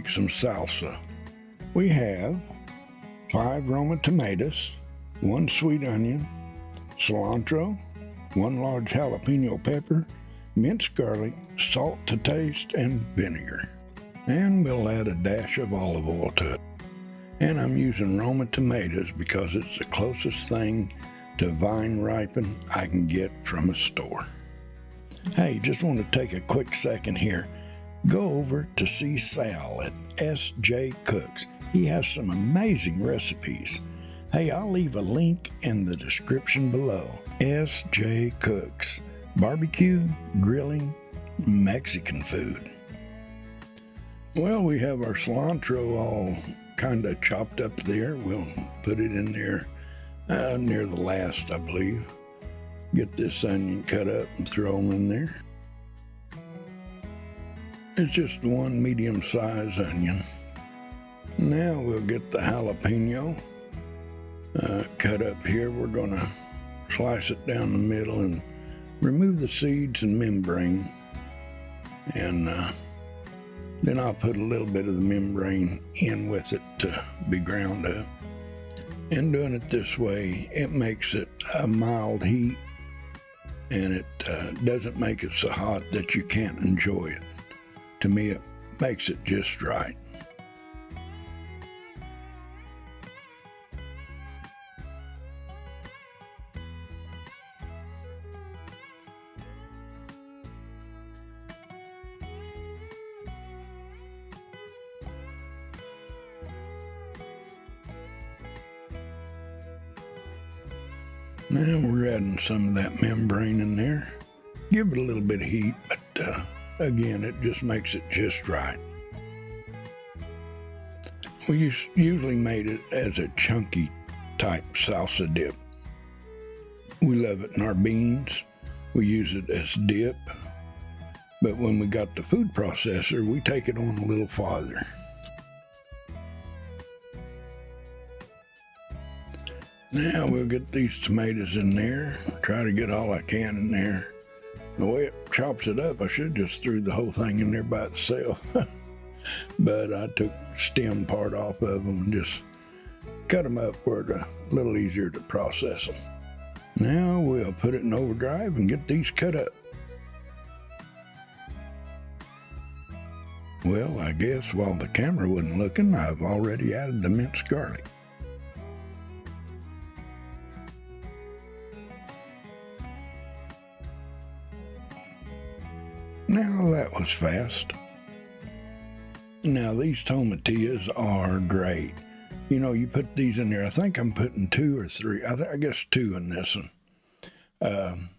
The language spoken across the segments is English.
make some salsa. We have 5 Roma tomatoes, 1 sweet onion, cilantro, 1 large jalapeno pepper, minced garlic, salt to taste, and vinegar. And we'll add a dash of olive oil to it. And I'm using Roma tomatoes because it's the closest thing to vine-ripened I can get from a store. Hey, just want to take a quick second here. Go over to see Sal at S.J. Cooks. He has some amazing recipes. Hey, I'll leave a link in the description below. S.J. Cooks. Barbecue, grilling, Mexican food. Well, we have our cilantro all kind of chopped up there. We'll put it in there near the last, I believe. Get this onion cut up and throw them in there. It's just 1 medium-sized onion. Now we'll get the jalapeno cut up here. We're going to slice it down the middle and remove the seeds and membrane. And then I'll put a little bit of the membrane in with it to be ground up. And doing it this way, it makes it a mild heat, and it doesn't make it so hot that you can't enjoy it. To me, it makes it just right. Now we're adding some of that membrane in there. Give it a little bit of heat, but again, it just makes it just right. We usually made it as a chunky type salsa dip. We love it in our beans. We use it as dip. But when we got the food processor, we take it on a little farther. Now we'll get these tomatoes in there. Try to get all I can in there. The way it chops it up, I should just threw the whole thing in there by itself. But I took the stem part off of them and just cut them up where it's a little easier to process them. Now we'll put it in overdrive and get these cut up. Well, I guess while the camera wasn't looking, I've already added the minced garlic. Now that was fast. Now these tomatillas are great. You know, you put these in there. I think I'm putting 2 or 3. I guess 2 in this one.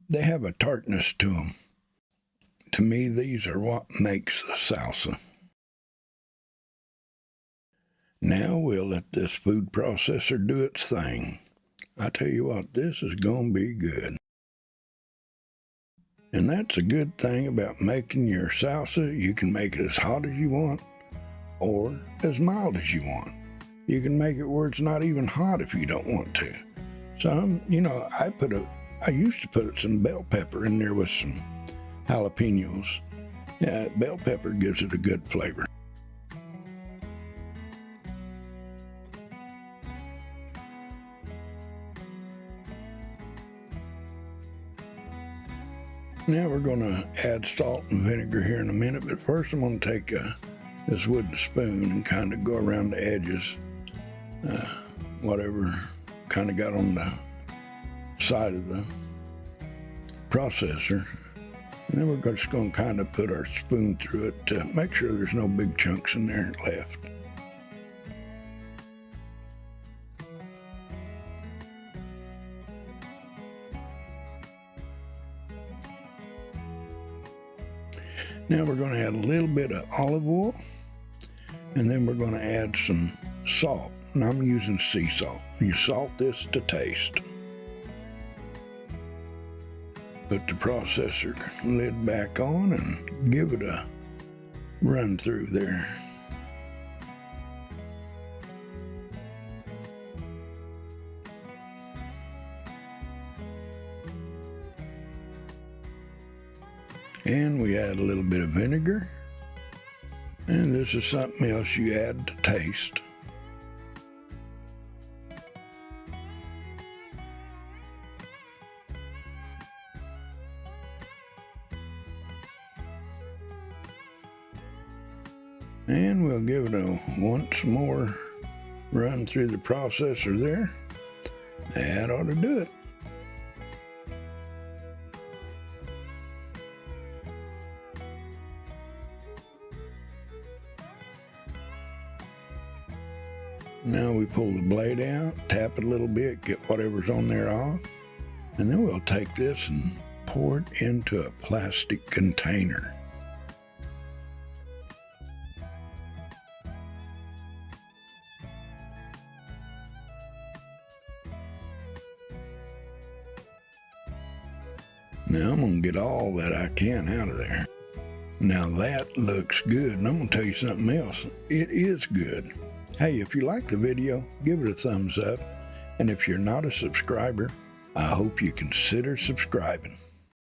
They have a tartness to them. To me, these are what makes the salsa. Now we'll let this food processor do its thing. I tell you what, this is gonna be good. And that's a good thing about making your salsa. You can make it as hot as you want or as mild as you want. You can make it where it's not even hot if you don't want to. So, you know, I used to put some bell pepper in there with some jalapenos. Yeah, bell pepper gives it a good flavor. Now we're going to add salt and vinegar here in a minute, but first I'm going to take this wooden spoon and kind of go around the edges, whatever kind of got on the side of the processor. And then we're just going to kind of put our spoon through it to make sure there's no big chunks in there left. Now we're going to add a little bit of olive oil, and then we're going to add some salt. And I'm using sea salt. You salt this to taste. Put the processor lid back on and give it a run through there. And we add a little bit of vinegar And this is something else you add to taste. And we'll give it a once more run through the processor there. That ought to do it. Now we pull the blade out, tap it a little bit, get whatever's on there off, and then we'll take this and pour it into a plastic container. Now I'm going to get all that I can out of there. Now that looks good, and I'm going to tell you something else. It is good. Hey, if you like the video, give it a thumbs up. And if you're not a subscriber, I hope you consider subscribing.